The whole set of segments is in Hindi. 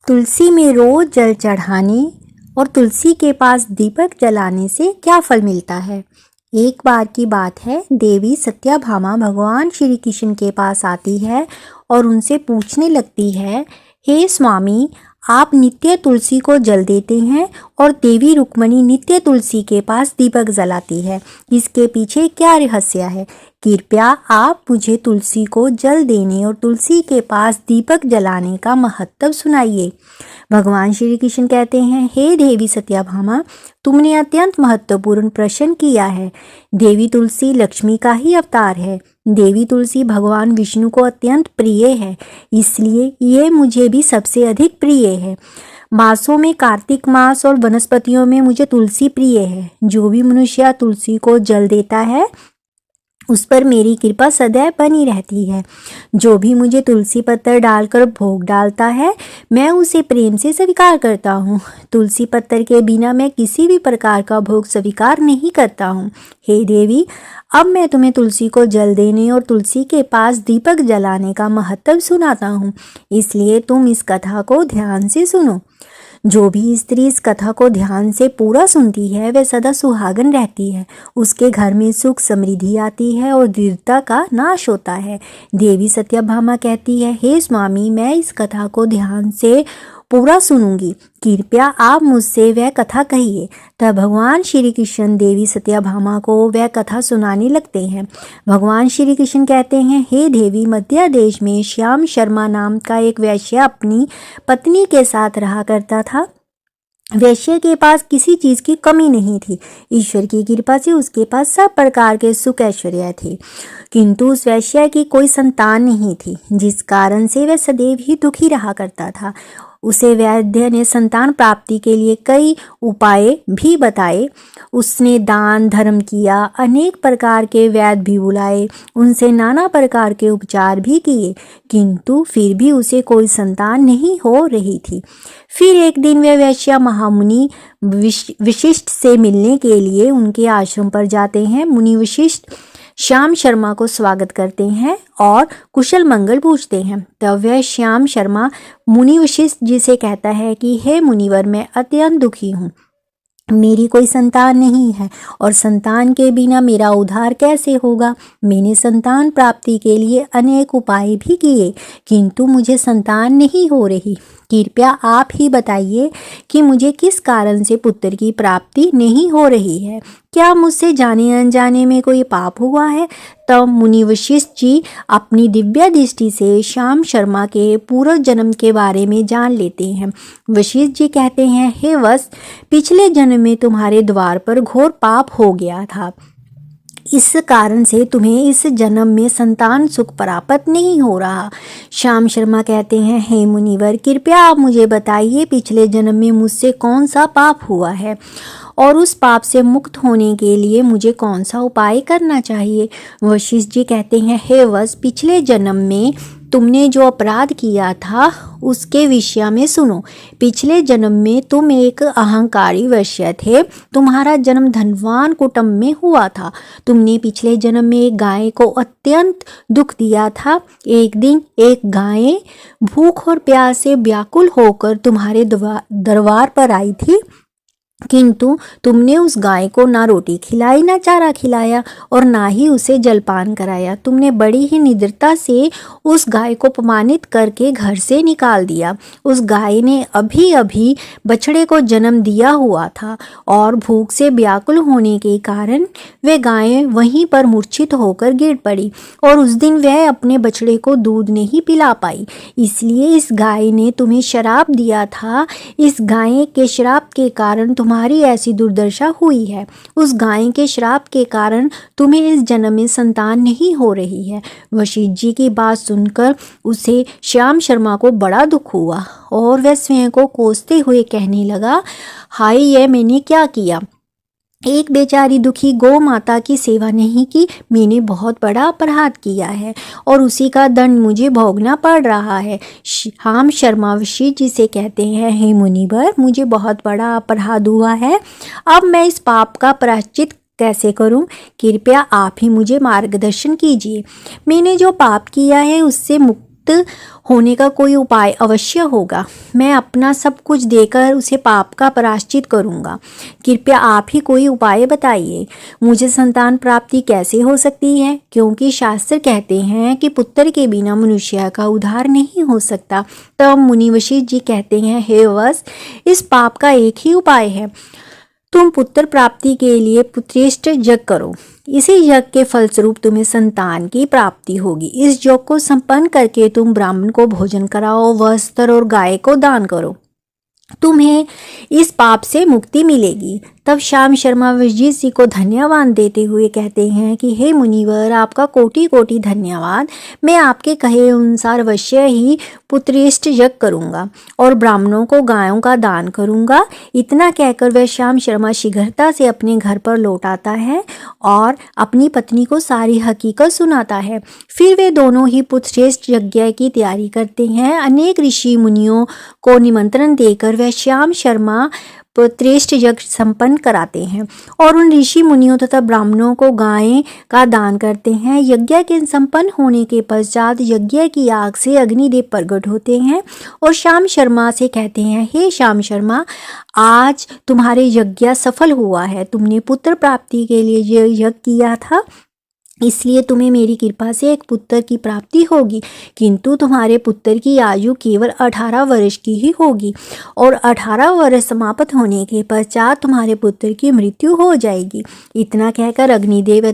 तुलसी में रोज जल चढ़ाने और तुलसी के पास दीपक जलाने से क्या फल मिलता है। एक बार की बात है, देवी सत्याभामा भगवान श्री कृष्ण के पास आती है और उनसे पूछने लगती है, हे स्वामी, आप नित्य तुलसी को जल देते हैं और देवी रुक्मणी नित्य तुलसी के पास दीपक जलाती है। इसके पीछे क्या रहस्य है? कृपया आप मुझे तुलसी को जल देने और तुलसी के पास दीपक जलाने का महत्व सुनाइए। भगवान श्री कृष्ण कहते हैं, हे देवी सत्याभामा, तुमने अत्यंत महत्वपूर्ण प्रश्न किया है। देवी तुलसी लक्ष्मी का ही अवतार है। देवी तुलसी भगवान विष्णु को अत्यंत प्रिय है, इसलिए ये मुझे भी सबसे अधिक प्रिय है। मासों में कार्तिक मास और वनस्पतियों में मुझे तुलसी प्रिय है। जो भी मनुष्य तुलसी को जल देता है उस पर मेरी कृपा सदैव बनी रहती है। जो भी मुझे तुलसी पत्तर डालकर भोग डालता है, मैं उसे प्रेम से स्वीकार करता हूँ। तुलसी पत्तर के बिना मैं किसी भी प्रकार का भोग स्वीकार नहीं करता हूँ। हे देवी, अब मैं तुम्हें तुलसी को जल देने और तुलसी के पास दीपक जलाने का महत्व सुनाता हूँ, इसलिए तुम इस कथा को ध्यान से सुनो। जो भी स्त्री इस कथा को ध्यान से पूरा सुनती है वह सदा सुहागन रहती है। उसके घर में सुख समृद्धि आती है और दरिद्रता का नाश होता है। देवी सत्याभामा कहती है, हे स्वामी, मैं इस कथा को ध्यान से पूरा सुनूंगी। कृपया आप मुझसे वह कथा कहिए। तब भगवान श्री कृष्ण देवी सत्याभामा को वह कथा सुनाने लगते हैं। भगवान श्री कृष्ण कहते हैं, हे देवी, मध्य देश में श्याम शर्मा नाम का एक वैश्य अपनी पत्नी के साथ रहा करता था। वैश्य के पास किसी चीज की कमी नहीं थी। ईश्वर की कृपा से उसके पास सब प्रकार के सुख ऐश्वर्य थे, किंतु उस वैश्य की कोई संतान नहीं थी, जिस कारण से वह सदैव ही दुखी रहा करता था। उसे वैद्य ने संतान प्राप्ति के लिए कई उपाय भी बताए। उसने दान धर्म किया, अनेक प्रकार के वैद्य भी बुलाए, उनसे नाना प्रकार के उपचार भी किए, किंतु फिर भी उसे कोई संतान नहीं हो रही थी। फिर एक दिन वह वैश्य महामुनि वशिष्ठ से मिलने के लिए उनके आश्रम पर जाते हैं। मुनि वशिष्ठ श्याम शर्मा को स्वागत करते हैं और कुशल मंगल पूछते हैं। तब वह श्याम शर्मा मुनि वशिष्ठ जी से कहता है कि हे मुनिवर, मैं अत्यंत दुखी हूँ। मेरी कोई संतान नहीं है और संतान के बिना मेरा उद्धार कैसे होगा। मैंने संतान प्राप्ति के लिए अनेक उपाय भी किए, किंतु मुझे संतान नहीं हो रही। कृपया आप ही बताइए कि मुझे किस कारण से पुत्र की प्राप्ति नहीं हो रही है। क्या मुझसे जाने अनजाने में कोई पाप हुआ है? तब मुनि वशिष्ठ जी अपनी दिव्य दृष्टि से श्याम शर्मा के पूर्व जन्म के बारे में जान लेते हैं। वशिष्ठ जी कहते हैं, हे वत्स, पिछले जन्म में तुम्हारे द्वार पर घोर पाप हो गया था। इस कारण से तुम्हें इस जन्म में संतान सुख प्राप्त नहीं हो रहा। श्याम शर्मा कहते हैं, हे मुनिवर, कृपया आप मुझे बताइए, पिछले जन्म में मुझसे कौन सा पाप हुआ है और उस पाप से मुक्त होने के लिए मुझे कौन सा उपाय करना चाहिए। वशिष्ठ जी कहते हैं, हे वत्स, पिछले जन्म में तुमने जो अपराध किया था उसके विषय में सुनो। पिछले जन्म में तुम एक अहंकारी वैश्य थे। तुम्हारा जन्म धनवान कुटुंब में हुआ था। तुमने पिछले जन्म में एक गाय को अत्यंत दुख दिया था। एक दिन एक गाय भूख और प्यास से व्याकुल होकर तुम्हारे दरबार पर आई थी, किंतु तुमने उस गाय को ना रोटी खिलाई, ना चारा खिलाया और ना ही उसे जलपान कराया। तुमने बड़ी ही निडरता से उस गाय को अपमानित करके घर से निकाल दिया। उस गाय ने अभी अभी बछड़े को जन्म दिया हुआ था और भूख से व्याकुल होने के कारण वह गाय वहीं पर मूर्छित होकर गिर पड़ी और उस दिन वह अपने बछड़े को दूध नहीं पिला पाई। इसलिए इस गाय ने तुम्हें श्राप दिया था। इस गाय के श्राप के कारण तुम्हारी ऐसी दुर्दशा हुई है। उस गाय के श्राप के कारण तुम्हें इस जन्म में संतान नहीं हो रही है। वशिष्ठ जी की बात सुनकर उसे श्याम शर्मा को बड़ा दुख हुआ और वह स्वयं को कोसते हुए कहने लगा, हाय, यह मैंने क्या किया। एक बेचारी दुखी गौ माता की सेवा नहीं की। मैंने बहुत बड़ा अपराध किया है और उसी का दंड मुझे भोगना पड़ रहा है। श्याम शर्मा वशिष्ठ जी से कहते हैं, हे मुनिवर, मुझे बहुत बड़ा अपराध हुआ है। अब मैं इस पाप का प्रायश्चित कैसे करूं? कृपया आप ही मुझे मार्गदर्शन कीजिए। मैंने जो पाप किया है उससे मुक्त मुक्त होने का कोई उपाय अवश्य होगा। मैं अपना सब कुछ देकर उसे पाप का प्रायश्चित करूँगा। कृपया आप ही कोई उपाय बताइए। मुझे संतान प्राप्ति कैसे हो सकती है, क्योंकि शास्त्र कहते हैं कि पुत्र के बिना मनुष्य का उद्धार नहीं हो सकता। तब मुनि वशिष्ठ जी कहते हैं, हे वत्स, इस पाप का एक ही उपाय है। तुम पुत्र प्राप्ति के लिए पुत्रेष्ट यज्ञ करो। इसी यज्ञ के फलस्वरूप तुम्हें संतान की प्राप्ति होगी। इस यज्ञ को संपन्न करके तुम ब्राह्मण को भोजन कराओ, वस्त्र और गाय को दान करो। तुम्हें इस पाप से मुक्ति मिलेगी। तब श्याम शर्मा वशिष्ठ जी को धन्यवाद देते हुए कहते हैं कि हे मुनिवर, आपका कोटि कोटि धन्यवाद। मैं आपके कहे अनुसार अवश्य ही पुत्रेष्ट यज्ञ करूँगा और ब्राह्मणों को गायों का दान करूँगा। इतना कहकर वह श्याम शर्मा शीघ्रता से अपने घर पर लौट आता है और अपनी पत्नी को सारी हकीकत सुनाता है। फिर वे दोनों ही पुत्रेष्ट यज्ञ की तैयारी करते हैं। अनेक ऋषि मुनियों को निमंत्रण देकर वह श्याम शर्मा पुत्रेष्ट यज्ञ संपन्न कराते हैं और उन ऋषि मुनियों तथा ब्राह्मणों को गायें का दान करते हैं। यज्ञ के संपन्न होने के पश्चात यज्ञ की आग से अग्निदेव प्रकट होते हैं और श्याम शर्मा से कहते हैं, हे श्याम शर्मा, आज तुम्हारे यज्ञ सफल हुआ है। तुमने पुत्र प्राप्ति के लिए यज्ञ किया था, इसलिए तुम्हें मेरी कृपा से एक पुत्र की प्राप्ति होगी। किंतु तुम्हारे पुत्र की आयु केवल 18 वर्ष की ही होगी और 18 वर्ष समाप्त होने के पश्चात तुम्हारे पुत्र की मृत्यु हो जाएगी। इतना कहकर अग्निदेव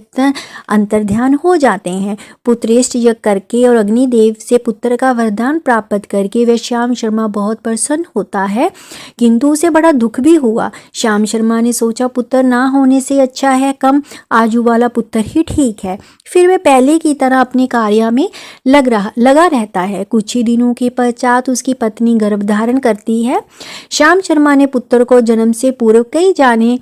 अंतर्ध्यान हो जाते हैं। पुत्रेष्ट यज्ञ करके और अग्निदेव से पुत्र का वरदान प्राप्त करके वह श्याम शर्मा बहुत प्रसन्न होता है, किंतु उसे बड़ा दुख भी हुआ। श्याम शर्मा ने सोचा, पुत्र ना होने से अच्छा है आयु वाला पुत्र ही ठीक है। फिर वह पहले की तरह अपने कार्य में लगा रहता है। कुछ ही दिनों के पश्चात उसकी पत्नी गर्भ धारण करती है। श्याम शर्मा ने पुत्र को जन्म से पूर्व कई जाने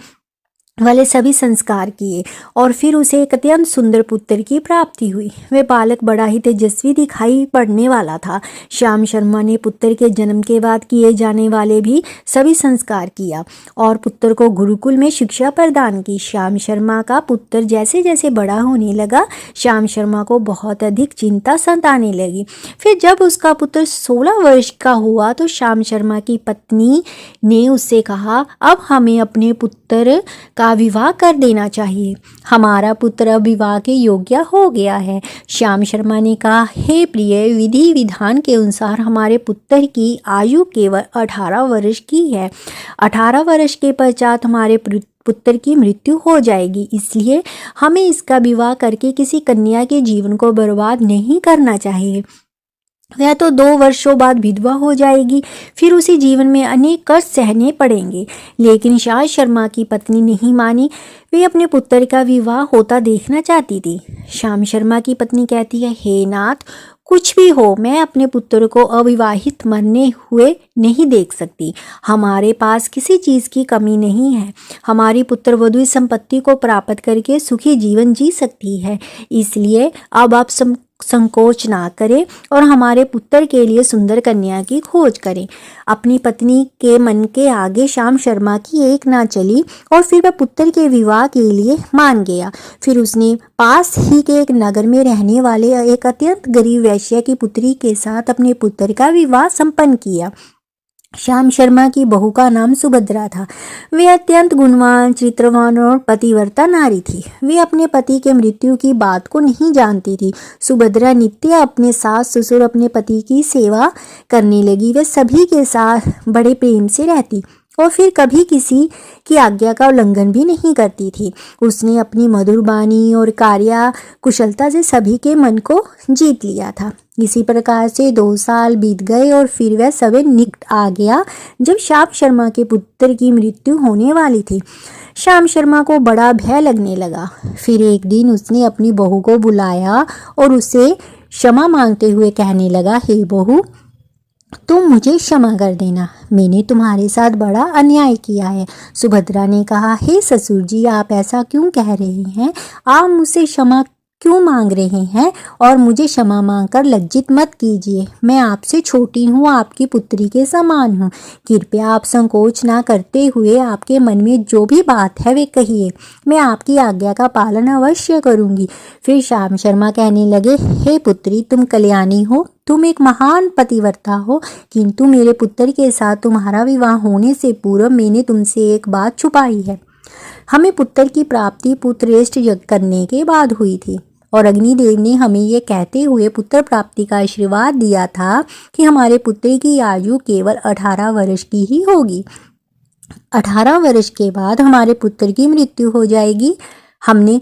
वाले सभी संस्कार किए और फिर उसे एक अत्यंत सुंदर पुत्र की प्राप्ति हुई। वह बालक बड़ा ही तेजस्वी दिखाई पड़ने वाला था। श्याम शर्मा ने पुत्र के जन्म के बाद किए जाने वाले भी सभी संस्कार किया और पुत्र को गुरुकुल में शिक्षा प्रदान की। श्याम शर्मा का पुत्र जैसे जैसे बड़ा होने लगा, श्याम शर्मा को बहुत अधिक चिंता सताने लगी। फिर जब उसका पुत्र 16 वर्ष का हुआ तो श्याम शर्मा की पत्नी ने उससे कहा, अब हमें अपने पुत्र का विवाह कर देना चाहिए। हमारा पुत्र अब विवाह के योग्य हो गया है। श्याम शर्मा ने कहा, हे प्रिय, विधि विधान के अनुसार हमारे पुत्र की आयु केवल 18 वर्ष की है। 18 वर्ष के पश्चात हमारे पुत्र की मृत्यु हो जाएगी, इसलिए हमें इसका विवाह करके किसी कन्या के जीवन को बर्बाद नहीं करना चाहिए। वह तो 2 वर्षों बाद विधवा हो जाएगी, फिर उसी जीवन में अनेक कष्ट सहने पड़ेंगे। लेकिन श्याम शर्मा की पत्नी नहीं मानी। वे अपने पुत्र का विवाह होता देखना चाहती थी। श्याम शर्मा की पत्नी कहती है, हे नाथ, कुछ भी हो, मैं अपने पुत्र को अविवाहित मरने हुए नहीं देख सकती। हमारे पास किसी चीज़ की कमी नहीं है। हमारी पुत्र वधु संपत्ति को प्राप्त करके सुखी जीवन जी सकती है। इसलिए अब आप संकोच ना करें और हमारे पुत्र के लिए सुंदर कन्या की खोज करें। अपनी पत्नी के मन के आगे श्याम शर्मा की एक ना चली और फिर वह पुत्र के विवाह के लिए मान गया। फिर उसने पास ही के एक नगर में रहने वाले एक अत्यंत गरीब वैश्य की पुत्री के साथ अपने पुत्र का विवाह संपन्न किया। श्याम शर्मा की बहू का नाम सुभद्रा था। वे अत्यंत गुणवान, चित्रवान और पतिव्रता नारी थी। वे अपने पति के मृत्यु की बात को नहीं जानती थी। सुभद्रा नित्य अपने सास ससुर अपने पति की सेवा करने लगी। वे सभी के साथ बड़े प्रेम से रहती और फिर कभी किसी की आज्ञा का उल्लंघन भी नहीं करती थी। उसने अपनी मधुर वाणी और कार्य कुशलता से सभी के मन को जीत लिया था। इसी प्रकार से 2 साल बीत गए और फिर वह समय निकट आ गया जब श्याम शर्मा के पुत्र की मृत्यु होने वाली थी। श्याम शर्मा को बड़ा भय लगने लगा। फिर एक दिन उसने अपनी बहू को बुलाया और उसे क्षमा मांगते हुए कहने लगा, हे बहू, तुम मुझे क्षमा कर देना, मैंने तुम्हारे साथ बड़ा अन्याय किया है। सुभद्रा ने कहा, हे ससुर जी, आप ऐसा क्यों कह रहे हैं? आप मुझसे क्षमा क्यों मांग रहे हैं और मुझे क्षमा मांगकर लज्जित मत कीजिए। मैं आपसे छोटी हूँ, आपकी पुत्री के समान हूँ। कृपया आप संकोच ना करते हुए आपके मन में जो भी बात है वे कहिए। मैं आपकी आज्ञा का पालन अवश्य करूँगी। फिर श्याम शर्मा कहने लगे, हे पुत्री, तुम कल्याणी हो, तुम एक महान पतिव्रता हो, किंतु मेरे पुत्र के साथ तुम्हारा विवाह होने से पूर्व मैंने तुमसे एक बात छुपाई है। हमें पुत्र की प्राप्ति पुत्रेष्ट यज्ञ करने के बाद हुई थी और अग्निदेव ने हमें यह कहते हुए पुत्र प्राप्ति का आशीर्वाद दिया था कि हमारे पुत्र की आयु केवल 18 वर्ष की ही होगी। 18 वर्ष के बाद हमारे पुत्र की मृत्यु हो जाएगी। हमने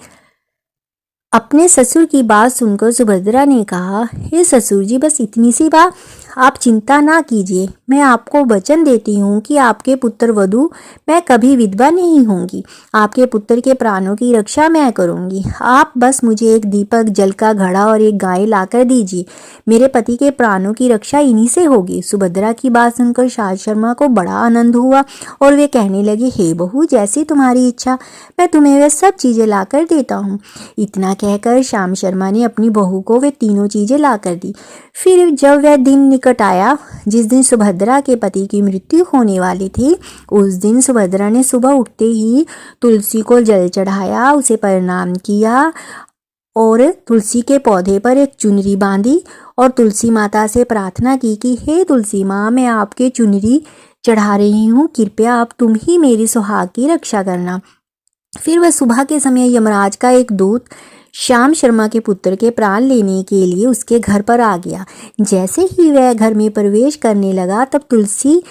अपने ससुर की बात सुनकर सुभद्रा ने कहा, हे ससुर जी, बस इतनी सी बात, आप चिंता ना कीजिए। मैं आपको वचन देती हूँ कि आपके पुत्र वधू मैं कभी विधवा नहीं होंगी। आपके पुत्र के प्राणों की रक्षा मैं करूँगी। आप बस मुझे एक दीपक, जल का घड़ा और एक गाय लाकर दीजिए। मेरे पति के प्राणों की रक्षा इन्हीं से होगी। सुभद्रा की बात सुनकर श्याम शर्मा को बड़ा आनंद हुआ और वे कहने लगे, हे बहू, जैसी तुम्हारी इच्छा, मैं तुम्हें वे सब चीज़ें लाकर देता हूँ। इतना कहकर श्याम शर्मा ने अपनी बहू को वे तीनों चीज़ें लाकर दी। फिर जब वह दिन निकट आया जिस दिन सुभद्रा के पति की मृत्यु होने वाली थी, उस दिन सुभद्रा ने सुबह उठते ही तुलसी को जल चढ़ाया, उसे प्रणाम किया और तुलसी के पौधे पर एक चुनरी बांधी और तुलसी माता से प्रार्थना की कि हे तुलसी माँ, मैं आपके चुनरी चढ़ा रही हूँ, कृपया अब तुम ही मेरी सुहाग की रक्षा करना। फिर वह सुबह के समय यमराज का एक दूत श्याम शर्मा के पुत्र के प्राण लेने के लिए उसके घर पर आ गया। जैसे ही वह घर में प्रवेश करने लगा तब तुलसी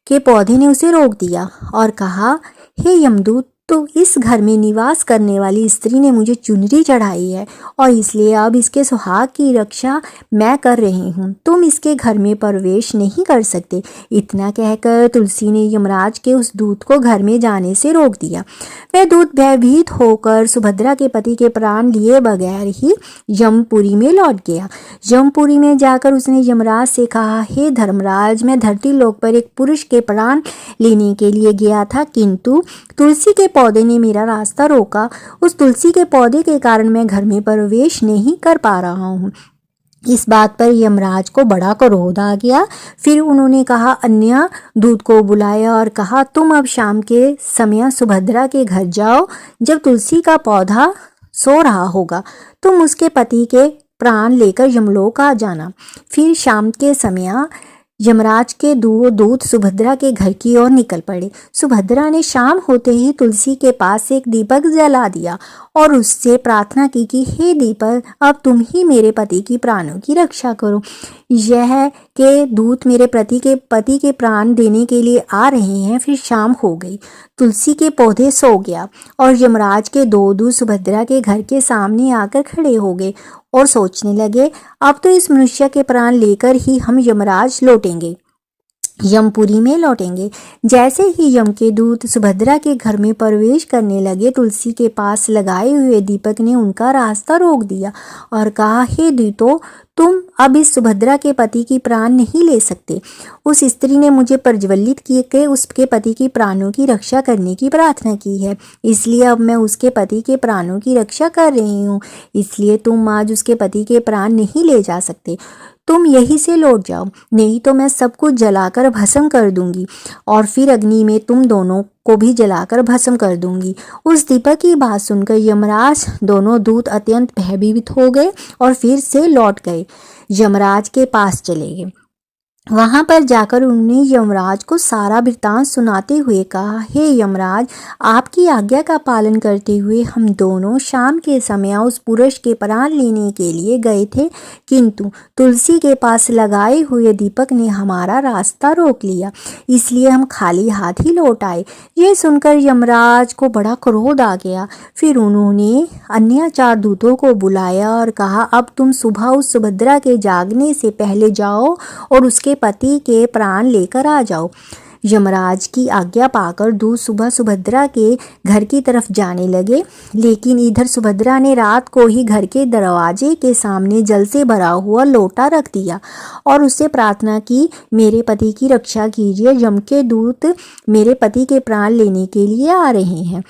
के पौधे ने उसे रोक दिया और कहा, हे यमदूत, तो इस घर में निवास करने वाली स्त्री ने मुझे चुनरी चढ़ाई है और इसलिए अब इसके सुहाग की रक्षा मैं कर रही हूँ। तुम इसके घर में प्रवेश नहीं कर सकते। इतना कहकर तुलसी ने यमराज के उस दूत को घर में जाने से रोक दिया। वह दूत भयभीत होकर सुभद्रा के पति के प्राण लिए बगैर ही यमपुरी में लौट गया। यमपुरी में जाकर उसने यमराज से कहा, हे धर्मराज, मैं धरती लोक पर एक पुरुष के प्राण लेने के लिए गया था, किंतु तुलसी के पौधे ने मेरा रास्ता रोका। उस तुलसी के पौधे के कारण मैं घर में प्रवेश नहीं कर पा रहा हूँ। इस बात पर यमराज को बड़ा क्रोध आ गया। फिर उन्होंने कहा, अन्य दूत को बुलाया और कहा, तुम अब शाम के समय सुभद्रा के घर जाओ। जब तुलसी का पौधा सो रहा होगा तुम उसके पति के प्राण लेकर यमलोक आ जाना। फिर शाम के समय यमराज के दो दूत सुभद्रा के घर की ओर निकल पड़े। सुभद्रा ने शाम होते ही तुलसी के पास एक दीपक जला दिया और उससे प्रार्थना की कि हे दीपक, अब तुम ही मेरे पति की प्राणों की रक्षा करो। यह के दूत मेरे पति के प्राण देने के लिए आ रहे हैं। फिर शाम हो गई, तुलसी के पौधे सो गया और यमराज के दो दूत सुभद्रा के घर के सामने आकर खड़े हो गए और सोचने लगे, अब तो इस मनुष्य के प्राण लेकर ही हम यमराज लौटेंगे, यमपुरी में लौटेंगे। जैसे ही यम के दूत सुभद्रा के घर में प्रवेश करने लगे, तुलसी के पास लगाए हुए दीपक ने उनका रास्ता रोक दिया और कहा, हे दूतों, तुम अब इस सुभद्रा के पति की प्राण नहीं ले सकते। उस स्त्री ने मुझे प्रज्वलित किए के उसके पति की प्राणों की रक्षा करने की प्रार्थना की है, इसलिए अब मैं उसके पति के प्राणों की रक्षा कर रही हूँ। इसलिए तुम आज उसके पति के प्राण नहीं ले जा सकते। तुम यहीं से लौट जाओ, नहीं तो मैं सब कुछ जलाकर भस्म कर दूंगी और फिर अग्नि में तुम दोनों को भी जलाकर भस्म कर दूंगी। उस दीपक की बात सुनकर यमराज दोनों दूत अत्यंत भयभीत हो गए और फिर से लौट गए, यमराज के पास चले गए। वहां पर जाकर उन्होंने यमराज को सारा वृत्तांत सुनाते हुए कहा, हे यमराज, आपकी आज्ञा का पालन करते हुए हम दोनों शाम के समय उस पुरुष के प्राण लेने के लिए गए थे, किंतु तुलसी के पास लगाए हुए दीपक ने हमारा रास्ता रोक लिया, इसलिए हम खाली हाथ ही लौट आए। ये सुनकर यमराज को बड़ा क्रोध आ गया। फिर उन्होंने अन्य 4 दूतों को बुलाया और कहा, अब तुम सुबह उस सुभद्रा के जागने से पहले जाओ और उसके पति के प्राण लेकर आ जाओ। यमराज की आज्ञा पाकर दूत सुबह सुभद्रा के घर की तरफ जाने लगे, लेकिन इधर सुभद्रा ने रात को ही घर के दरवाजे के सामने जल से भरा हुआ लोटा रख दिया और उससे प्रार्थना की, मेरे पति की रक्षा कीजिए, यम के दूत मेरे पति के प्राण लेने के लिए आ रहे हैं।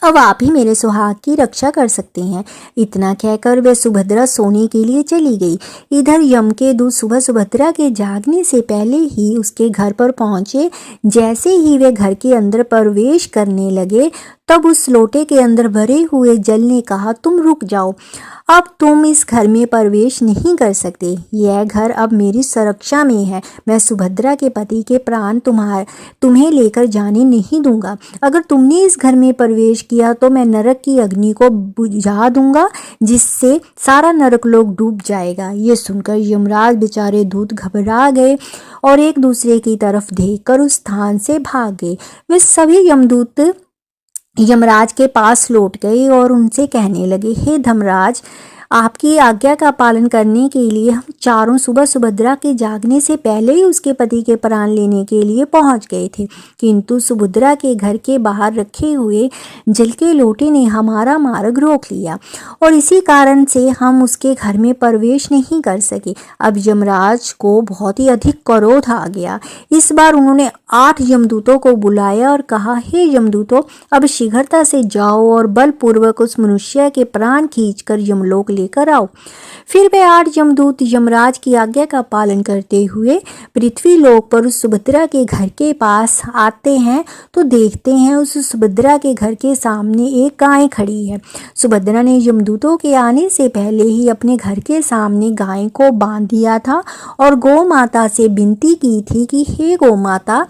अब आप ही मेरे सुहाग की रक्षा कर सकते हैं। इतना कहकर वे सुभद्रा सोने के लिए चली गई। इधर यम के दूत सुबह सुभद्रा के जागने से पहले ही उसके घर पर पहुंचे। जैसे ही वे घर के अंदर प्रवेश करने लगे, तब उस लोटे के अंदर भरे हुए जल ने कहा, तुम रुक जाओ, अब तुम इस घर में प्रवेश नहीं कर सकते। यह घर अब मेरी सुरक्षा में है। मैं सुभद्रा के पति के प्राण तुम्हें लेकर जाने नहीं दूंगा। अगर तुमने इस घर में प्रवेश किया तो मैं नरक की अग्नि को बुझा दूंगा, जिससे सारा नरक लोक डूब जाएगा। ये सुनकर यमराज बेचारे दूत घबरा गए और एक दूसरे की तरफ देखकर उस स्थान से भाग गए। वे सभी यमदूत यमराज के पास लौट गए और उनसे कहने लगे, हे धर्मराज, आपकी आज्ञा का पालन करने के लिए हम चारों सुबह सुभद्रा के जागने से पहले ही उसके पति के प्राण लेने के लिए पहुंच गए थे, किंतु सुभद्रा के घर के बाहर रखे हुए जल के लोटे ने हमारा मार्ग रोक लिया और इसी कारण से हम उसके घर में प्रवेश नहीं कर सके। अब यमराज को बहुत ही अधिक क्रोध आ गया। इस बार उन्होंने 8 यमदूतों को बुलाया और कहा, हे यमदूतों, अब शीघ्रता से जाओ और बलपूर्वक उस मनुष्य के प्राण खींचकर यमलोक लेकर आओ। फिर वे 8 यमदूत यमराज की आज्ञा का पालन करते हुए पृथ्वी लोक पर उस सुभद्रा के घर के पास आते हैं तो देखते हैं उस सुभद्रा के घर के सामने एक गाय खड़ी है। सुभद्रा ने यमदूतों के आने से पहले ही अपने घर के सामने गाय को बांध दिया था और गौ माता से विनती की थी कि हे गौ माता,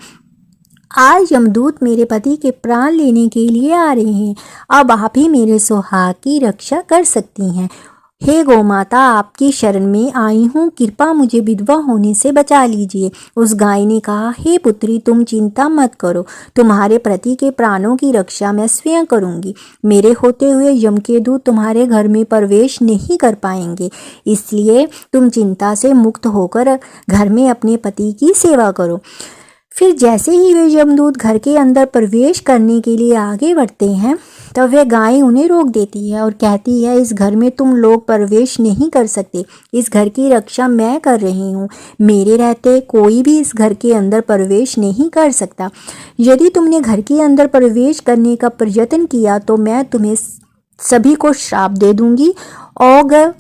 आज यमदूत मेरे पति के प्राण लेने के लिए आ रहे हैं। अब आप ही मेरे सुहाग की रक्षा कर सकती हैं। हे गौ माता, आपकी शरण में आई हूँ, कृपा मुझे विधवा होने से बचा लीजिए। उस गाय ने कहा, हे पुत्री, तुम चिंता मत करो, तुम्हारे पति के प्राणों की रक्षा मैं स्वयं करूंगी। मेरे होते हुए यम के दूत तुम्हारे घर में प्रवेश नहीं कर पाएंगे, इसलिए तुम चिंता से मुक्त होकर घर में अपने पति की सेवा करो। फिर जैसे ही वे यमदूत घर के अंदर प्रवेश करने के लिए आगे बढ़ते हैं, तब वह गाय उन्हें रोक देती है और कहती है, इस घर में तुम लोग प्रवेश नहीं कर सकते। इस घर की रक्षा मैं कर रही हूँ। मेरे रहते कोई भी इस घर के अंदर प्रवेश नहीं कर सकता। यदि तुमने घर के अंदर प्रवेश करने का प्रयत्न किया तो मैं तुम्हें सभी को श्राप दे दूंगी और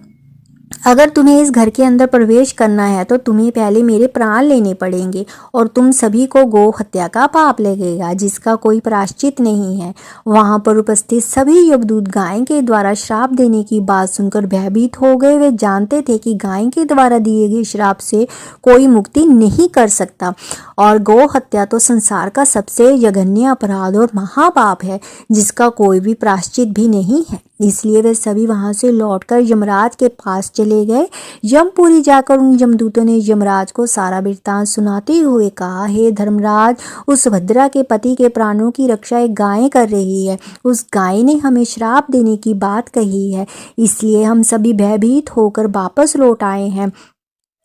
अगर तुम्हें इस घर के अंदर प्रवेश करना है तो तुम्हें पहले मेरे प्राण लेने पड़ेंगे और तुम सभी को गौ हत्या का पाप लगेगा, जिसका कोई प्रायश्चित नहीं है। वहां पर उपस्थित सभी यमदूत गाय के द्वारा श्राप देने की बात सुनकर भयभीत हो गए। वे जानते थे कि गाय के द्वारा दिए गए श्राप से कोई मुक्ति नहीं कर सकता और गौ हत्या तो संसार का सबसे जघन्य अपराध और महापाप है, जिसका कोई भी प्रायश्चित भी नहीं है। इसलिए वे सभी वहां से लौटकर यमराज के पास चले गए। यमपुरी जाकर उन यमदूतों ने यमराज को सारा वृत्तांत सुनाते हुए कहा, हे धर्मराज, उस सुभद्रा के पति के प्राणों की रक्षा एक गाय कर रही है। उस गाय ने हमें श्राप देने की बात कही है, इसलिए हम सभी भयभीत होकर वापस लौट आए हैं।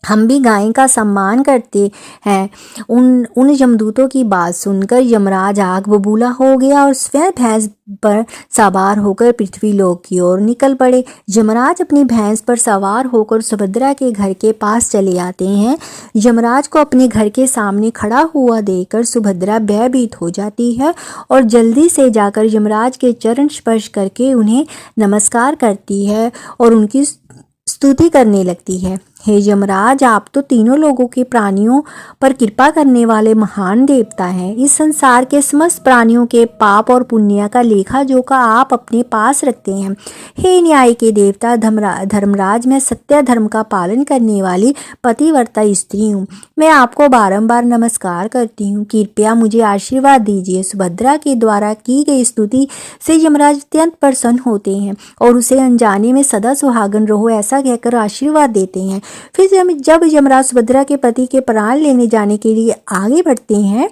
हम भी गाय का सम्मान करते हैं। उन यमदूतों की बात सुनकर यमराज आग बबूला हो गया और स्वयं भैंस पर सवार होकर पृथ्वी लोक की ओर निकल पड़े। यमराज अपनी भैंस पर सवार होकर सुभद्रा के घर के पास चले आते हैं। यमराज को अपने घर के सामने खड़ा हुआ देखकर सुभद्रा भयभीत हो जाती है और जल्दी से जाकर यमराज के चरण स्पर्श करके उन्हें नमस्कार करती है और उनकी स्तुति करने लगती है। हे यमराज, आप तो तीनों लोगों के प्राणियों पर कृपा करने वाले महान देवता हैं। इस संसार के समस्त प्राणियों के पाप और पुण्य का लेखा जोखा आप अपने पास रखते हैं। हे न्याय के देवता धर्मराज, मैं सत्य धर्म का पालन करने वाली पतिव्रता स्त्री हूँ। मैं आपको बारंबार नमस्कार करती हूँ, कृपया मुझे आशीर्वाद दीजिए। सुभद्रा के द्वारा की गई स्तुति से यमराज अत्यंत प्रसन्न होते हैं और उसे अनजाने में सदा सुहागन रहो ऐसा कहकर आशीर्वाद देते हैं। फिर जब यमराज सुभद्रा के पति के प्राण लेने जाने के लिए आगे बढ़ते हैं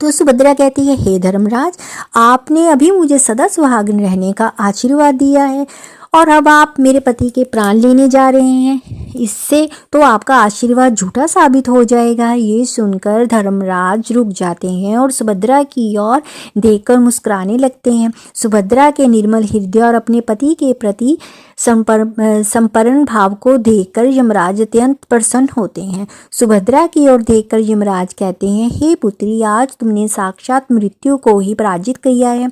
तो सुभद्रा कहती है, हे धर्मराज, आपने अभी मुझे सदा सुहागन रहने का आशीर्वाद दिया है और अब आप मेरे पति के प्राण लेने जा रहे हैं, इससे तो आपका आशीर्वाद झूठा साबित हो जाएगा। ये सुनकर धर्मराज रुक जाते हैं और सुभद्रा की ओर देखकर मुस्कुराने लगते हैं। सुभद्रा के निर्मल हृदय और अपने पति के प्रति समर्पण भाव को देखकर यमराज अत्यंत प्रसन्न होते हैं। सुभद्रा की ओर देखकर यमराज कहते हैं, हे पुत्री, आज तुमने साक्षात मृत्यु को ही पराजित किया है।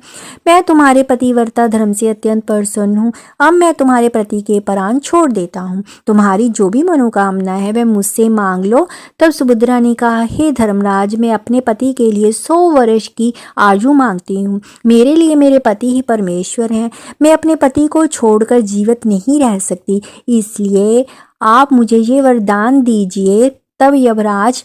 मैं तुम्हारे पतिव्रता धर्म से अत्यंत प्रसन्न हूँ। अब मैं तुम्हारे पति के प्राण छोड़ देता हूँ। तुम्हारी जो भी मनोकामना है वह मुझसे मांग लो। तब सुभद्रा ने कहा, हे धर्मराज, मैं अपने पति के लिए 100 वर्ष की आयु मांगती हूँ। मेरे लिए मेरे पति ही परमेश्वर हैं। मैं अपने पति को छोड़कर जीवित नहीं रह सकती, इसलिए आप मुझे ये वरदान दीजिए। तब यमराज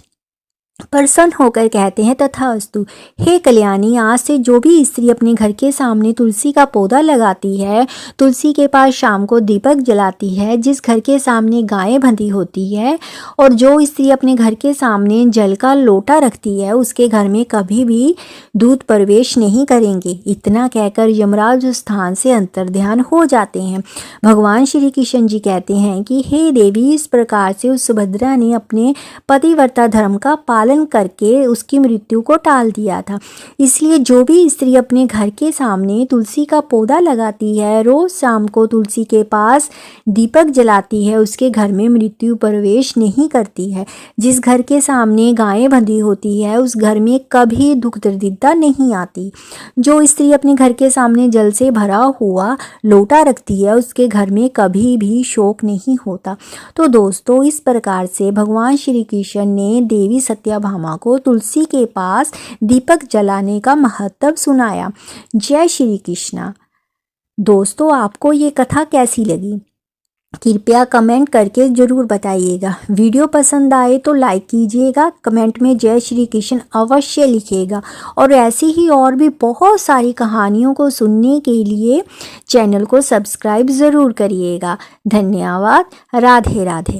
प्रसन्न होकर कहते हैं, तथास्तु। हे कल्याणी, आज से जो भी स्त्री अपने घर के सामने तुलसी का पौधा लगाती है, तुलसी के पास शाम को दीपक जलाती है, जिस घर के सामने गायें बंधी होती है, और जो स्त्री अपने घर के सामने जल का लोटा रखती है, उसके घर में कभी भी दूत प्रवेश नहीं करेंगे। इतना कहकर यमराज उस स्थान से अंतर्ध्यान हो जाते हैं। भगवान श्री कृष्ण जी कहते हैं कि हे देवी, इस प्रकार से उस सुभद्रा ने अपने पतिव्रता धर्म का पालन करके उसकी मृत्यु को टाल दिया था। इसलिए जो भी स्त्री अपने घर के सामने तुलसी का पौधा लगाती है, रोज शाम को तुलसी के पास दीपक जलाती है, उसके घर में मृत्यु प्रवेश नहीं करती है। जिस घर के सामने गायें बंधी होती है, उस घर में कभी दुख दरिद्रता नहीं आती। जो स्त्री अपने घर के सामने जल से भरा हुआ लोटा रखती है, उसके घर में कभी भी शोक नहीं होता। तो दोस्तों, इस प्रकार से भगवान श्री कृष्ण ने देवी सत्यभामा को तुलसी के पास दीपक जलाने का महत्व सुनाया। जय श्री कृष्णा। दोस्तों, आपको ये कथा कैसी लगी? कृपया कमेंट करके ज़रूर बताइएगा। वीडियो पसंद आए तो लाइक कीजिएगा, कमेंट में जय श्री कृष्ण अवश्य लिखिएगा, और ऐसी ही और भी बहुत सारी कहानियों को सुनने के लिए चैनल को सब्सक्राइब ज़रूर करिएगा। धन्यवाद। राधे राधे।